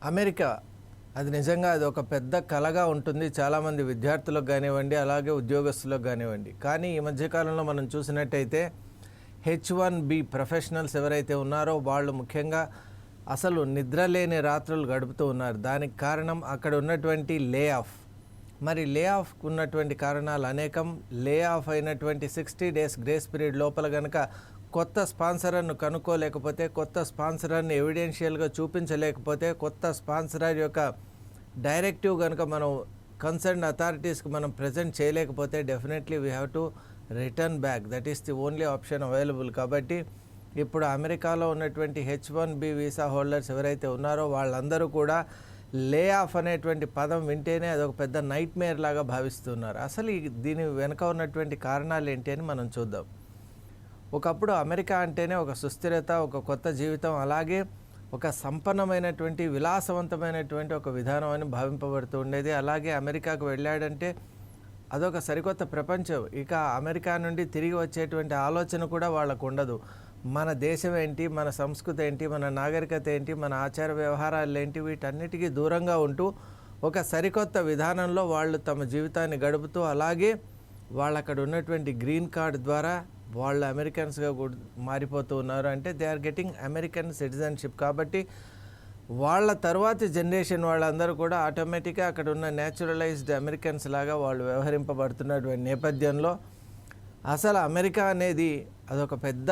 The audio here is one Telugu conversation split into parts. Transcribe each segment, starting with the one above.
అమెరికా అది నిజంగా అది ఒక పెద్ద కలగా ఉంటుంది చాలామంది విద్యార్థులకు కానివ్వండి, అలాగే ఉద్యోగస్తులకు కానివ్వండి. కానీ ఈ మధ్యకాలంలో మనం చూసినట్టయితే H1B ప్రొఫెషనల్స్ ఎవరైతే ఉన్నారో వాళ్ళు ముఖ్యంగా అసలు నిద్రలేని రాత్రులు గడుపుతూ ఉన్నారు. దానికి కారణం అక్కడ ఉన్నటువంటి లే ఆఫ్. మరి లే ఆఫ్కు ఉన్నటువంటి కారణాలు అనేకం. లే ఆఫ్ అయినటువంటి 60 డేస్ గ్రేస్ పీరియడ్ లోపల కనుక కొత్త స్పాన్సరర్ను కనుక్కోలేకపోతే, కొత్త స్పాన్సరర్ని ఎవిడెన్షియల్గా చూపించలేకపోతే, కొత్త స్పాన్సరర్ యొక్క డైరెక్టివ్ కనుక మనం కన్సర్న్ అథారిటీస్కి మనం ప్రజెంట్ చేయలేకపోతే definitely we have to return back. That is the only option available. కాబట్టి ఇప్పుడు అమెరికాలో ఉన్నటువంటి H1B వీసా హోల్డర్స్ ఎవరైతే ఉన్నారో వాళ్ళందరూ కూడా లే ఆఫ్ అనేటువంటి పదం వింటేనే అదొక పెద్ద నైట్ మేర్ లాగా భావిస్తున్నారు. అసలు దీని వెనుక ఉన్నటువంటి కారణాలు ఏంటి అని మనం చూద్దాం. ఒకప్పుడు అమెరికా అంటేనే ఒక సుస్థిరత, ఒక కొత్త జీవితం, అలాగే ఒక సంపన్నమైనటువంటి విలాసవంతమైనటువంటి ఒక విధానం అని భావింపబడుతూ ఉండేది. అలాగే అమెరికాకు వెళ్ళాడంటే అదొక సరికొత్త ప్రపంచం. ఇక అమెరికా నుండి తిరిగి వచ్చేటువంటి ఆలోచన కూడా వాళ్ళకు ఉండదు. మన దేశం ఏంటి, మన సంస్కృతి ఏంటి, మన నాగరికత ఏంటి, మన ఆచార వ్యవహారాలు ఏంటి, వీటన్నిటికీ దూరంగా ఉంటూ ఒక సరికొత్త విధానంలో వాళ్ళు తమ జీవితాన్ని గడుపుతూ, అలాగే వాళ్ళు అక్కడ ఉన్నటువంటి గ్రీన్ కార్డ్ ద్వారా వాళ్ళు అమెరికన్స్గా మారిపోతూ ఉన్నారు. అంటే they are getting American citizenship. కాబట్టి వాళ్ళ తర్వాతి జనరేషన్ వాళ్ళందరూ కూడా ఆటోమేటిక్గా అక్కడ ఉన్న న్యాచురలైజ్డ్ అమెరికన్స్ లాగా వాళ్ళు వ్యవహరింపబడుతున్నటువంటి నేపథ్యంలో అసలు అమెరికా అనేది అదొక పెద్ద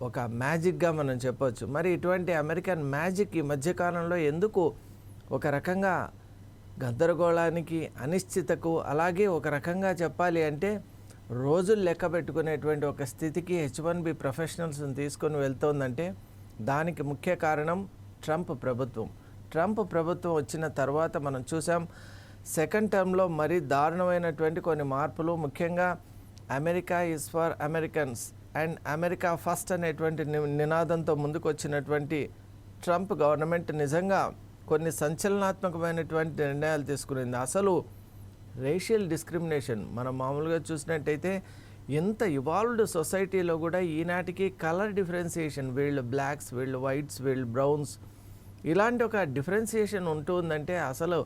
ఒక మ్యాజిక్గా మనం చెప్పొచ్చు. మరి ఇటువంటి అమెరికన్ మ్యాజిక్ ఈ మధ్యకాలంలో ఎందుకు ఒక రకంగా గందరగోళానికి, అనిశ్చితకు, అలాగే ఒక రకంగా చెప్పాలి అంటే రోజులు లెక్క పెట్టుకునేటువంటి ఒక స్థితికి H1B ప్రొఫెషనల్స్ని తీసుకొని వెళ్తోందంటే దానికి ముఖ్య కారణం ట్రంప్ ప్రభుత్వం. ట్రంప్ ప్రభుత్వం వచ్చిన తర్వాత మనం చూసాం సెకండ్ టర్మ్లో మరీ దారుణమైనటువంటి కొన్ని మార్పులు. ముఖ్యంగా America is for Americans and America first అనేటువంటి నినాదంతో ముందుకు వచ్చినటువంటి ట్రంప్ గవర్నమెంట్ నిజంగా కొన్ని సంచలనాత్మకమైనటువంటి నిర్ణయాలు తీసుకునింది. అసలు రేషియల్ డిస్క్రిమినేషన్ మనం మామూలుగా చూసినట్టయితే ఎంత ఇవాల్వ్డ్ సొసైటీలో కూడా ఈనాటికి కలర్ డిఫరెన్సియేషన్, వీళ్ళు బ్లాక్స్, వీళ్ళు వైట్స్, వీళ్ళు బ్రౌన్స్, ఇలాంటి ఒక డిఫరెన్సియేషన్ ఉంటుందంటే అసలు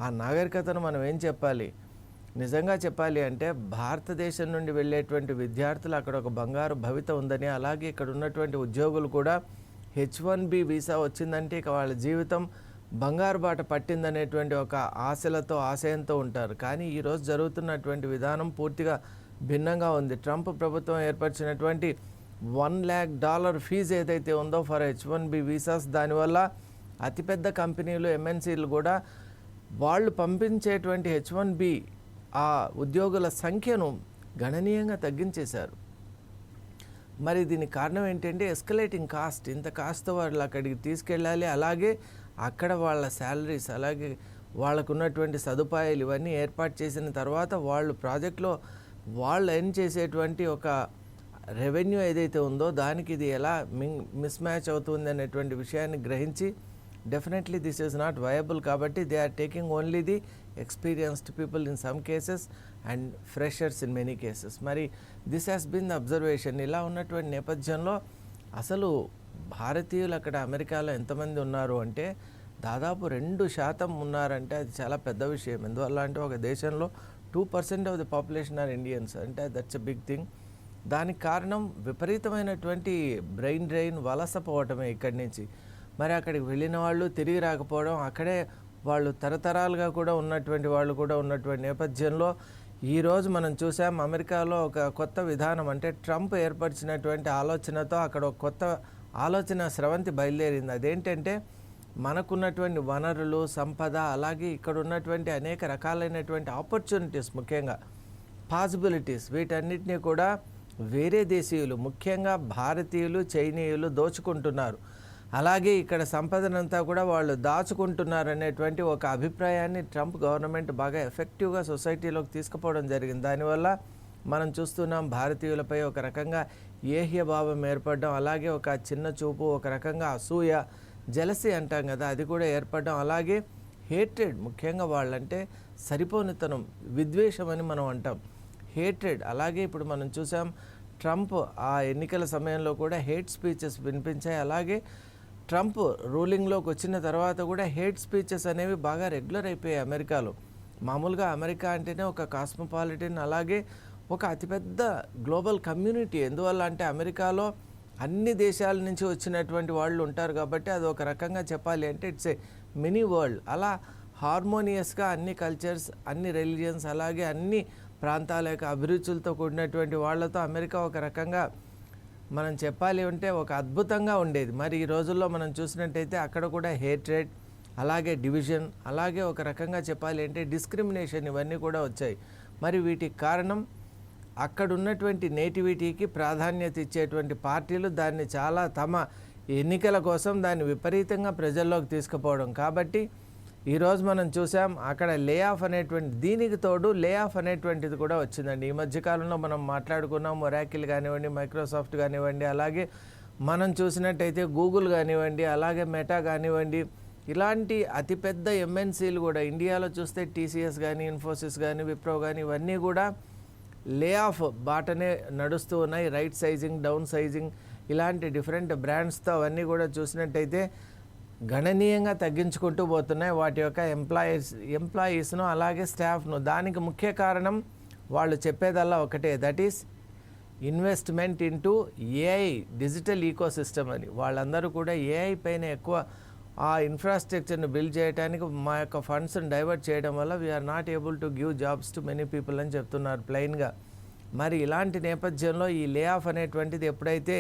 ఆ నాగరికతను మనం ఏం చెప్పాలి? నిజంగా చెప్పాలి అంటే భారతదేశం నుండి వెళ్ళేటువంటి విద్యార్థులు అక్కడ ఒక బంగారు భవిత ఉందని, అలాగే ఇక్కడ ఉన్నటువంటి ఉద్యోగులు కూడా H1B వీసా వచ్చిందంటే ఇక వాళ్ళ జీవితం బంగారు బాట పట్టిందనేటువంటి ఒక ఆశలతో, ఆశయంతో ఉంటారు. కానీ ఈరోజు జరుగుతున్నటువంటి విధానం పూర్తిగా భిన్నంగా ఉంది. ట్రంప్ ప్రభుత్వం ఏర్పరిచినటువంటి $1 lakh ఫీజు ఏదైతే ఉందో ఫర్ H1B వీసాస్, దానివల్ల అతిపెద్ద కంపెనీలు, MNCలు కూడా వాళ్ళు పంపించేటువంటి H1B ఆ ఉద్యోగుల సంఖ్యను గణనీయంగా తగ్గించేశారు. మరి దీనికి కారణం ఏంటంటే ఎస్కలేటింగ్ కాస్ట్. ఇంత కాస్ట్తో వాళ్ళు అక్కడికి తీసుకెళ్ళాలి, అలాగే అక్కడ వాళ్ళ శాలరీస్, అలాగే వాళ్ళకు ఉన్నటువంటి సదుపాయాలు ఇవన్నీ ఏర్పాటు చేసిన తర్వాత వాళ్ళు ప్రాజెక్ట్లో వాళ్ళు ఎర్న్ చేసేటువంటి ఒక రెవెన్యూ ఏదైతే ఉందో దానికి ఇది ఎలా మిస్ మ్యాచ్ అవుతుంది అనేటువంటి విషయాన్ని గ్రహించి definitely this is not viable. కాబట్టి they are taking only the experienced people in some cases and freshers in many cases. మరి this has been the observation. ఇలా ఉన్నటువంటి నేపథ్యంలో అసలు భారతీయులు అక్కడ అమెరికాలో ఎంతమంది ఉన్నారు అంటే దాదాపు 2% ఉన్నారంటే అది చాలా పెద్ద విషయం. ఎందువల్ల అంటే ఒక దేశంలో 2% of the population are Indians, అంటే దట్స్ ఎ బిగ్ థింగ్. దానికి కారణం విపరీతమైనటువంటి బ్రెయిన్ డ్రైన్, వలసపోవటమే ఇక్కడి నుంచి. మరి అక్కడికి వెళ్ళిన వాళ్ళు తిరిగి రాకపోవడం, అక్కడే వాళ్ళు తరతరాలుగా కూడా ఉన్నటువంటి వాళ్ళు కూడా ఉన్నటువంటి నేపథ్యంలో ఈరోజు మనం చూసాం అమెరికాలో ఒక కొత్త విధానం, అంటే ట్రంప్ ఏర్పరిచినటువంటి ఆలోచనతో అక్కడ ఒక కొత్త ఆలోచన స్రవంతి బయలుదేరింది. అదేంటంటే మనకున్నటువంటి వనరులు, సంపద, అలాగే ఇక్కడ ఉన్నటువంటి అనేక రకాలైనటువంటి ఆపర్చునిటీస్, ముఖ్యంగా పాసిబిలిటీస్, వీటన్నిటినీ కూడా వేరే దేశీయులు, ముఖ్యంగా భారతీయులు, చైనీయులు దోచుకుంటున్నారు. అలాగే ఇక్కడ సంపదనంతా కూడా వాళ్ళు దాచుకుంటున్నారు అనేటువంటి ఒక అభిప్రాయాన్ని ట్రంప్ గవర్నమెంట్ బాగా ఎఫెక్టివ్గా సొసైటీలోకి తీసుకుపోవడం జరిగింది. దానివల్ల మనం చూస్తున్నాం భారతీయులపై ఒక రకంగా ఏహ్య భావం ఏర్పడడం, అలాగే ఒక చిన్న చూపు, ఒక రకంగా అసూయ, జెలసీ అంటాం కదా, అది కూడా ఏర్పడడం, అలాగే హేట్రెడ్, ముఖ్యంగా వాళ్ళంటే సరిపోనితనం, విద్వేషం అని మనం అంటాం, హేట్రెడ్. అలాగే ఇప్పుడు మనం చూసాం ట్రంప్ ఆ ఎన్నికల సమయంలో కూడా హేట్ స్పీచెస్ వినిపించాయి. అలాగే ట్రంప్ రూలింగ్లోకి వచ్చిన తర్వాత కూడా హేట్ స్పీచెస్ అనేవి బాగా రెగ్యులర్ అయిపోయాయి అమెరికాలో. మామూలుగా అమెరికా అంటేనే ఒక కాస్మోపాలిటన్, అలాగే ఒక అతిపెద్ద గ్లోబల్ కమ్యూనిటీ. ఎందువల్ల అంటే అమెరికాలో అన్ని దేశాల నుంచి వచ్చినటువంటి వాళ్ళు ఉంటారు కాబట్టి అది ఒక రకంగా చెప్పాలి అంటే ఇట్స్ ఏ మినీ వరల్డ్. అలా హార్మోనియస్గా అన్ని కల్చర్స్, అన్ని రిలీజియన్స్, అలాగే అన్ని ప్రాంతాల యొక్క అభిరుచులతో కూడినటువంటి వాళ్ళతో అమెరికా ఒక రకంగా మనం చెప్పాలి అంటే ఒక అద్భుతంగా ఉండేది. మరి ఈ రోజుల్లో మనం చూసినట్టయితే అక్కడ కూడా హేట్రెడ్, అలాగే డివిజన్, అలాగే ఒక రకంగా చెప్పాలి అంటే డిస్క్రిమినేషన్, ఇవన్నీ కూడా వచ్చాయి. మరి వీటికి కారణం అక్కడ ఉన్నటువంటి నేటివిటీకి ప్రాధాన్యత ఇచ్చేటువంటి పార్టీలు దాన్ని చాలా తమ ఎన్నికల కోసం దాన్ని విపరీతంగా ప్రజల్లోకి తీసుకుపోవడం. కాబట్టి ఈరోజు మనం చూసాం అక్కడ లే ఆఫ్ అనేటువంటి, దీనికి తోడు లే ఆఫ్ అనేటువంటిది కూడా వచ్చిందండి. ఈ మధ్యకాలంలో మనం మాట్లాడుకున్నాం, ఒరాకిల్ కానివ్వండి, మైక్రోసాఫ్ట్ కానివ్వండి, అలాగే మనం చూసినట్టయితే గూగుల్ కానివ్వండి, అలాగే మెటా కానివ్వండి, ఇలాంటి అతిపెద్ద ఎంఎన్సీలు కూడా ఇండియాలో చూస్తే టీసీఎస్ కానీ, ఇన్ఫోసిస్ కానీ, విప్రో కానీ, ఇవన్నీ కూడా లే ఆఫ్ బాటనే నడుస్తూ ఉన్నాయి. రైట్ సైజింగ్, డౌన్ సైజింగ్, ఇలాంటి డిఫరెంట్ బ్రాండ్స్తో అవన్నీ కూడా చూసినట్టయితే గణనీయంగా తగ్గించుకుంటూ పోతున్నాయి వాటి యొక్క ఎంప్లాయీస్ను, అలాగే స్టాఫ్ను. దానికి ముఖ్య కారణం వాళ్ళు చెప్పేదల్లా ఒకటే, that is investment into AI, digital ecosystem అని. వాళ్ళందరూ కూడా ఏఐ పైన ఎక్కువ ఆ ఇన్ఫ్రాస్ట్రక్చర్ను బిల్డ్ చేయడానికి మా యొక్క ఫండ్స్ని డైవర్ట్ చేయడం వల్ల we are not able to give jobs to many people అని చెప్తున్నారు ప్లెయిన్గా. మరి ఇలాంటి నేపథ్యంలో ఈ లే ఆఫ్ అనేటువంటిది ఎప్పుడైతే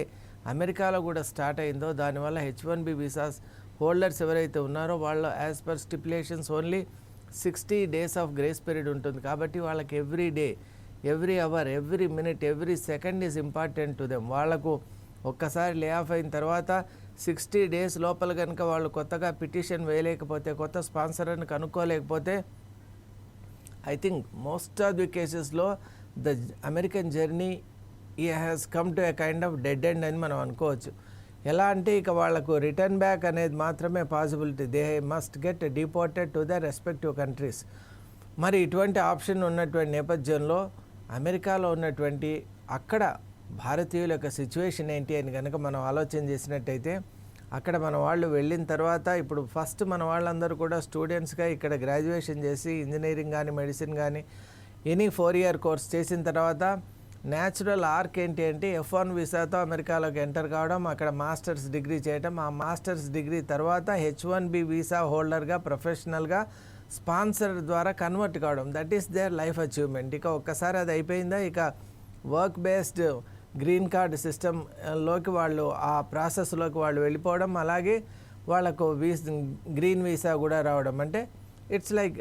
అమెరికాలో కూడా స్టార్ట్ అయిందో దానివల్ల H1B వీసాస్ హోల్డర్స్ ఎవరైతే ఉన్నారో వాళ్ళు as per stipulations only 60 days of grace period ఉంటుంది. కాబట్టి వాళ్ళకి every day, every hour, every minute, every second is important to them. వాళ్లకు ఒక్కసారి లే ఆఫ్ అయిన తర్వాత 60 days లోపల కనుక వాళ్ళు కొత్తగా పిటిషన్ వేయలేకపోతే, కొత్త స్పాన్సర్ని కనుక్కోలేకపోతే, I think most of the కేసెస్లో the American journey has come to a kind of dead end అని మనం అనుకోవచ్చు. ఎలా అంటే ఇక వాళ్లకు రిటర్న్ బ్యాక్ అనేది మాత్రమే possibility. They must get deported to the respective countries. మరి ఇటువంటి ఆప్షన్ ఉన్నటువంటి నేపథ్యంలో అమెరికాలో ఉన్నటువంటి అక్కడ భారతీయుల యొక్క సిచ్యువేషన్ ఏంటి అని కనుక మనం ఆలోచన చేసినట్టయితే, అక్కడ మన వాళ్ళు వెళ్ళిన తర్వాత ఇప్పుడు ఫస్ట్ మన వాళ్ళందరూ కూడా స్టూడెంట్స్గా ఇక్కడ గ్రాడ్యుయేషన్ చేసి ఇంజనీరింగ్ కానీ, మెడిసిన్ కానీ, ఎనీ 4-year కోర్స్ చేసిన తర్వాత న్యాచురల్ ఆర్క్ ఏంటి అంటే F1 వీసాతో అమెరికాలోకి ఎంటర్ కావడం, అక్కడ మాస్టర్స్ డిగ్రీ చేయడం, ఆ మాస్టర్స్ డిగ్రీ తర్వాత H1B వీసా హోల్డర్గా ప్రొఫెషనల్గా స్పాన్సర్ ద్వారా కన్వర్ట్ కావడం. That is their life achievement. ఇక ఒక్కసారి అది అయిపోయిందా, ఇక వర్క్ బేస్డ్ గ్రీన్ కార్డ్ సిస్టంలోకి వాళ్ళు ఆ ప్రాసెస్లోకి వాళ్ళు వెళ్ళిపోవడం, అలాగే వాళ్ళకు గ్రీన్ వీసా కూడా రావడం. అంటే it's like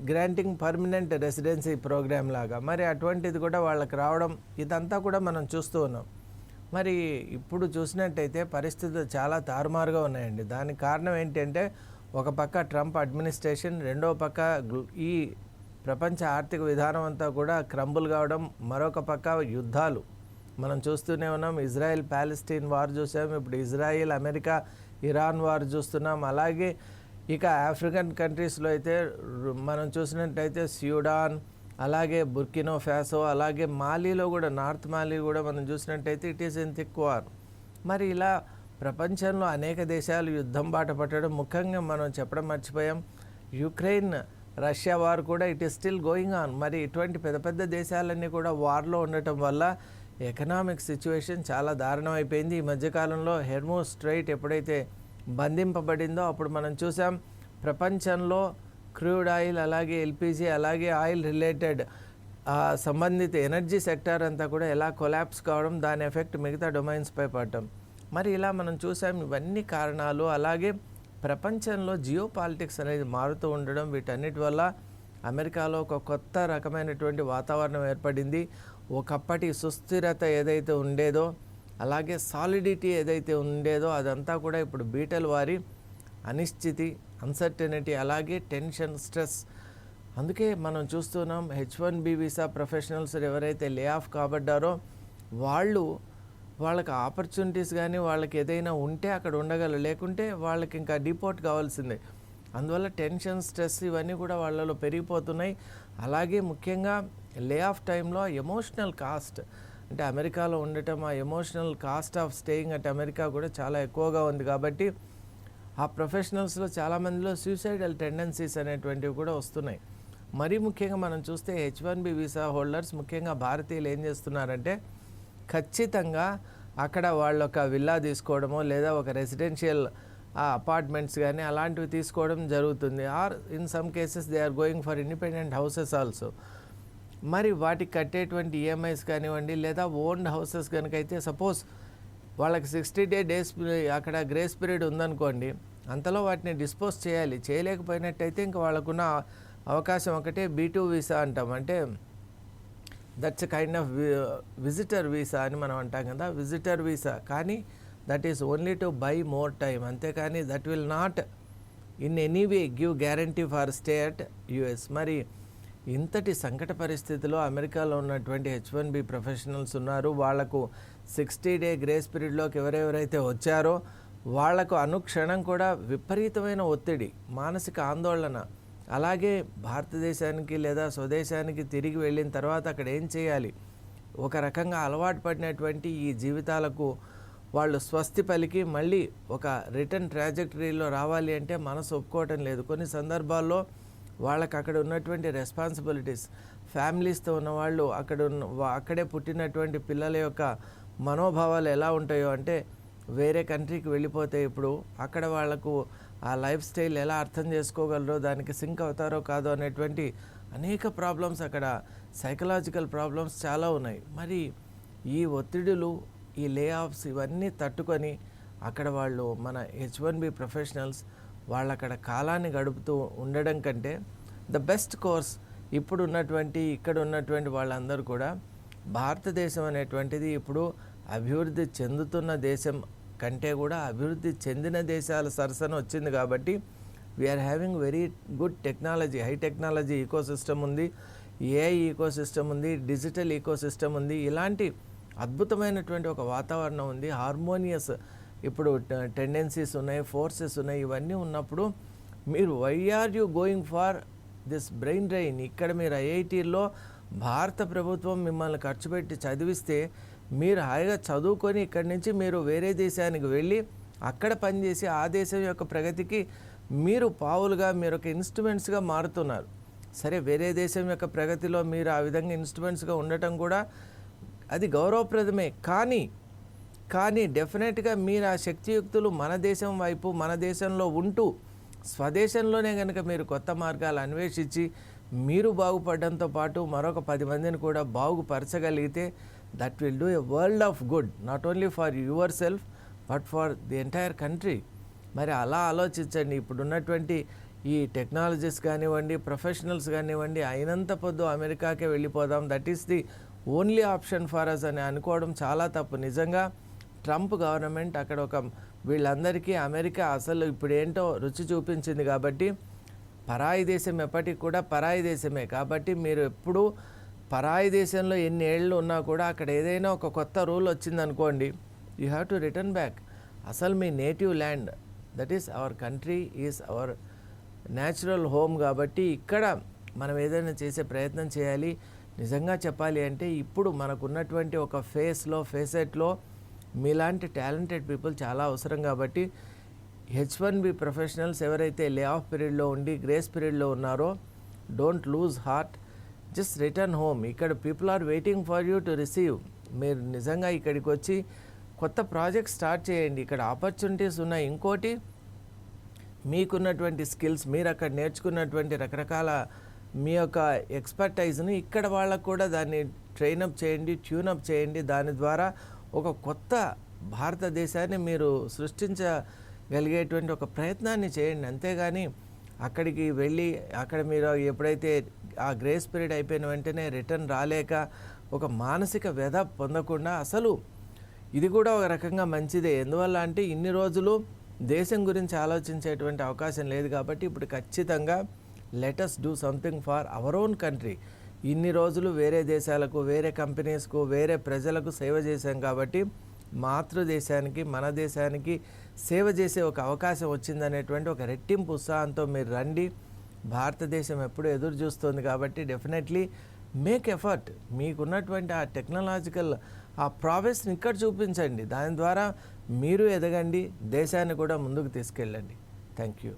granting permanent residency program లాగా. మరి అటువంటిది కూడా వాళ్ళకి రావడం, ఇదంతా కూడా మనం చూస్తూ ఉన్నాం. మరి ఇప్పుడు చూసినట్టయితే పరిస్థితులు చాలా తారుమారుగా ఉన్నాయండి. దానికి కారణం ఏంటంటే ఒక పక్క ట్రంప్ అడ్మినిస్ట్రేషన్, రెండో పక్క ఈ ప్రపంచ ఆర్థిక విధానం అంతా కూడా క్రంబుల్ కావడం, మరొక పక్క యుద్ధాలు మనం చూస్తూనే ఉన్నాం. ఇజ్రాయెల్ ప్యాలెస్టైన్ వార్ చూసాం, ఇప్పుడు ఇజ్రాయెల్ అమెరికా ఇరాన్ వార్ చూస్తున్నాం. అలాగే ఇక ఆఫ్రికన్ కంట్రీస్లో అయితే మనం చూసినట్టయితే సూడాన్, అలాగే బుర్కినో ఫాసో, అలాగే మాలీలో కూడా, నార్త్ మాలీ కూడా మనం చూసినట్టయితే it is in thick war. మరి ఇలా ప్రపంచంలో అనేక దేశాలు యుద్ధం బాట పట్టడం, ముఖ్యంగా మనం చెప్పడం మర్చిపోయాం, యుక్రెయిన్ రష్యా వార్ కూడా it is still going on. మరి ఇటువంటి పెద్ద పెద్ద దేశాలన్నీ కూడా వార్లో ఉండటం వల్ల ఎకనామిక్ సిచ్యువేషన్ చాలా దారుణం అయిపోయింది. ఈ మధ్యకాలంలో హెర్మూజ్ స్ట్రైట్ ఎప్పుడైతే బంధింపబడిందో అప్పుడు మనం చూసాం ప్రపంచంలో క్రూడ్ ఆయిల్, అలాగే ఎల్పిజి, అలాగే ఆయిల్ రిలేటెడ్ సంబంధిత ఎనర్జీ సెక్టార్ అంతా కూడా ఎలా కొలాప్స్ కావడం, దాని ఎఫెక్ట్ మిగతా డొమైన్స్పై పడటం. మరి ఇలా మనం చూసాం. ఇవన్నీ కారణాలు. అలాగే ప్రపంచంలో జియో పాలిటిక్స్ అనేది మారుతూ ఉండడం, వీటన్నిటి వల్ల అమెరికాలో ఒక కొత్త రకమైనటువంటి వాతావరణం ఏర్పడింది. ఒకప్పటి సుస్థిరత ఏదైతే ఉండేదో, అలాగే సాలిడిటీ ఏదైతే ఉండేదో అదంతా కూడా ఇప్పుడు బీటలు వారి అనిశ్చితి, అన్సర్టెనిటీ, అలాగే టెన్షన్, స్ట్రెస్. అందుకే మనం చూస్తున్నాం H1B వీసా ప్రొఫెషనల్స్ ఎవరైతే లే ఆఫ్ కాబడ్డారో వాళ్ళకి ఆపర్చునిటీస్ కానీ వాళ్ళకి ఏదైనా ఉంటే అక్కడ ఉండగలరు, లేకుంటే వాళ్ళకి ఇంకా డిపోర్ట్ కావాల్సిందే. అందువల్ల టెన్షన్, స్ట్రెస్ ఇవన్నీ కూడా వాళ్ళలో పెరిగిపోతున్నాయి. అలాగే ముఖ్యంగా లే ఆఫ్ టైంలో ఎమోషనల్ కాస్ట్, అంటే అమెరికాలో ఉండటం, ఆ emotional cost of staying at America కూడా చాలా ఎక్కువగా ఉంది. కాబట్టి ఆ ప్రొఫెషనల్స్లో చాలామందిలో సూసైడల్ టెండెన్సీస్ అనేటువంటివి కూడా వస్తున్నాయి. మరీ ముఖ్యంగా మనం చూస్తే H1B వీసా హోల్డర్స్, ముఖ్యంగా భారతీయులు ఏం చేస్తున్నారంటే ఖచ్చితంగా అక్కడ వాళ్ళు ఒక విల్లా తీసుకోవడమో లేదా ఒక రెసిడెన్షియల్ అపార్ట్మెంట్స్ కానీ అలాంటివి తీసుకోవడం జరుగుతుంది. Or in some cases they are going for independent houses also. మరి వాటికి కట్టేటువంటి ఈఎంఐస్ కానివ్వండి లేదా ఓన్డ్ హౌసెస్ కనుక అయితే సపోజ్ వాళ్ళకి 60 డేస్ అక్కడ గ్రేస్ పీరియడ్ ఉందనుకోండి, అంతలో వాటిని డిస్పోజ్ చేయాలి. చేయలేకపోయినట్టయితే ఇంకా వాళ్ళకున్న అవకాశం ఒకటే B2 వీసా అంటాం. అంటే that's kind of visitor visa అని మనం అంటాం కదా, విజిటర్ వీసా. కానీ that is only to buy more time, అంతేకాని that will not in any way give guarantee for stay at US. మరి ఇంతటి సంకట పరిస్థితిలో అమెరికాలో ఉన్నటువంటి H1B ప్రొఫెషనల్స్ ఉన్నారు. వాళ్లకు 60 డే గ్రేస్ పీరియడ్లోకి ఎవరెవరైతే వచ్చారో వాళ్లకు అనుక్షణం కూడా విపరీతమైన ఒత్తిడి, మానసిక ఆందోళన. అలాగే భారతదేశానికి లేదా స్వదేశానికి తిరిగి వెళ్ళిన తర్వాత అక్కడ ఏం చేయాలి, ఒక రకంగా అలవాటు పడినటువంటి ఈ జీవితాలకు వాళ్ళు స్వస్తి పలికి మళ్ళీ ఒక రిటర్న్ ట్రాజెక్టరీలో రావాలి అంటే మనసు ఒప్పుకోవటం లేదు. కొన్ని సందర్భాల్లో వాళ్ళకి అక్కడ ఉన్నటువంటి రెస్పాన్సిబిలిటీస్, ఫ్యామిలీస్తో ఉన్నవాళ్ళు అక్కడే పుట్టినటువంటి పిల్లల యొక్క మనోభావాలు ఎలా ఉంటాయో, అంటే వేరే కంట్రీకి వెళ్ళిపోతే ఇప్పుడు అక్కడ వాళ్లకు ఆ లైఫ్ స్టైల్ ఎలా అర్థం చేసుకోగలరో, దానికి సింక్ అవుతారో కాదో అనేటువంటి అనేక ప్రాబ్లమ్స్, అక్కడ సైకలాజికల్ ప్రాబ్లమ్స్ చాలా ఉన్నాయి. మరి ఈ ఒత్తిడులు, ఈ లే ఆఫ్స్ ఇవన్నీ తట్టుకొని అక్కడ వాళ్ళు మన H1B ప్రొఫెషనల్స్ వాళ్ళు అక్కడ కాలాన్ని గడుపుతూ ఉండడం కంటే ద బెస్ట్ కోర్స్ ఇప్పుడు ఉన్నటువంటి ఇక్కడ ఉన్నటువంటి వాళ్ళందరూ కూడా భారతదేశం అనేటువంటిది ఇప్పుడు అభివృద్ధి చెందుతున్న దేశం కంటే కూడా అభివృద్ధి చెందిన దేశాల సరసన వచ్చింది. కాబట్టి we are having very good technology, high technology ecosystem ఉంది, ఏఐ ఈకోసిస్టమ్ ఉంది, డిజిటల్ ఈకోసిస్టమ్ ఉంది. ఇలాంటి అద్భుతమైనటువంటి ఒక వాతావరణం ఉంది. హార్మోనియస్ ఇప్పుడు టెండెన్సీస్ ఉన్నాయి, ఫోర్సెస్ ఉన్నాయి. ఇవన్నీ ఉన్నప్పుడు మీరు why are you going for this brain drain? ఇక్కడ మీరు ఐఐటీల్లో భారత ప్రభుత్వం మిమ్మల్ని ఖర్చు పెట్టి చదివిస్తే మీరు హాయిగా చదువుకొని ఇక్కడి నుంచి మీరు వేరే దేశానికి వెళ్ళి అక్కడ పనిచేసి ఆ దేశం యొక్క ప్రగతికి మీరు పావులుగా, మీరు ఒక ఇన్స్ట్రుమెంట్స్గా మారుతున్నారు. సరే, వేరే దేశం యొక్క ప్రగతిలో మీరు ఆ విధంగా ఇన్స్ట్రుమెంట్స్గా ఉండటం కూడా అది గౌరవప్రదమే. కానీ డెఫినెట్గా మీరు ఆ శక్తియుక్తులు మన దేశం వైపు, మన దేశంలో ఉంటూ స్వదేశంలోనే కనుక మీరు కొత్త మార్గాలు అన్వేషించి మీరు బాగుపడడంతో పాటు మరొక 10 మందిని కూడా బాగుపరచగలిగితే that will do a world of good, not only for yourself but for the entire country. మరి అలా ఆలోచించండి. ఇప్పుడున్నటువంటి ఈ టెక్నాలజీస్ కానివ్వండి, ప్రొఫెషనల్స్ కానివ్వండి, అయినంత పొద్దు అమెరికాకే వెళ్ళిపోదాం, that is the only option for us అని అనుకోవడం చాలా తప్పు. నిజంగా ట్రంప్ గవర్నమెంట్ అక్కడ వీళ్ళందరికీ అమెరికా అసలు ఇప్పుడు ఏంటో రుచి చూపించింది. కాబట్టి పరాయి దేశం ఎప్పటికి కూడా పరాయి దేశమే. కాబట్టి మీరు ఎప్పుడు పరాయి దేశంలో ఎన్ని ఏళ్ళు ఉన్నా కూడా అక్కడ ఏదైనా ఒక కొత్త రూల్ వచ్చిందనుకోండి, you have to return back. అసలు మీ native land, that is our country, is our natural home. కాబట్టి ఇక్కడ మనం ఏదైనా చేసే ప్రయత్నం చేయాలి. నిజంగా చెప్పాలి అంటే ఇప్పుడు మనకున్నటువంటి ఒక ఫేసెట్లో మీలాంటి టాలెంటెడ్ పీపుల్ చాలా అవసరం. కాబట్టి H1B ప్రొఫెషనల్స్ ఎవరైతే లే ఆఫ్ పీరియడ్లో ఉండి గ్రేస్ పీరియడ్లో ఉన్నారో, don't lose heart, just return home. ఇక్కడ people are waiting for you to receive. మీరు నిజంగా ఇక్కడికి వచ్చి కొత్త ప్రాజెక్ట్ స్టార్ట్ చేయండి. ఇక్కడ ఆపర్చునిటీస్ ఉన్నాయి. ఇంకోటి, మీకున్నటువంటి స్కిల్స్, మీరు అక్కడ నేర్చుకున్నటువంటి రకరకాల మీ యొక్క ఎక్స్పర్టైజ్ని ఇక్కడ వాళ్ళకు కూడా దాన్ని ట్రైనప్ చేయండి, ట్యూనప్ చేయండి. దాని ద్వారా ఒక కొత్త భారతదేశాన్ని మీరు సృష్టించగలిగేటువంటి ఒక ప్రయత్నాన్ని చేయండి. అంతేగాని అక్కడికి వెళ్ళి అక్కడ మీరు ఎప్పుడైతే ఆ గ్రేస్ పీరియడ్ అయిపోయిన వెంటనే రిటర్న్ రాలేక ఒక మానసిక వ్యధ పొందకుండా, అసలు ఇది కూడా ఒక రకంగా మంచిదే. ఎందువల్ల అంటే ఇన్ని రోజులు దేశం గురించి ఆలోచించేటువంటి అవకాశం లేదు. కాబట్టి ఇప్పుడు ఖచ్చితంగా let us do something for our own country. ఇన్ని రోజులు వేరే దేశాలకు, వేరే కంపెనీస్కు, వేరే ప్రజలకు సేవ చేశాం. కాబట్టి మాతృదేశానికి, మన దేశానికి సేవ చేసే ఒక అవకాశం వచ్చిందనేటువంటి ఒక రెట్టింపు ఉత్సాహంతో మీరు రండి. భారతదేశం ఎప్పుడూ ఎదురు చూస్తుంది. కాబట్టి డెఫినెట్లీ మేక్ ఎఫర్ట్. మీకున్నటువంటి ఆ టెక్నాలజికల్ ఆ ప్రావెస్ని ఇక్కడ చూపించండి. దాని ద్వారా మీరు ఎదగండి, దేశాన్ని కూడా ముందుకు తీసుకెళ్ళండి. Thank you.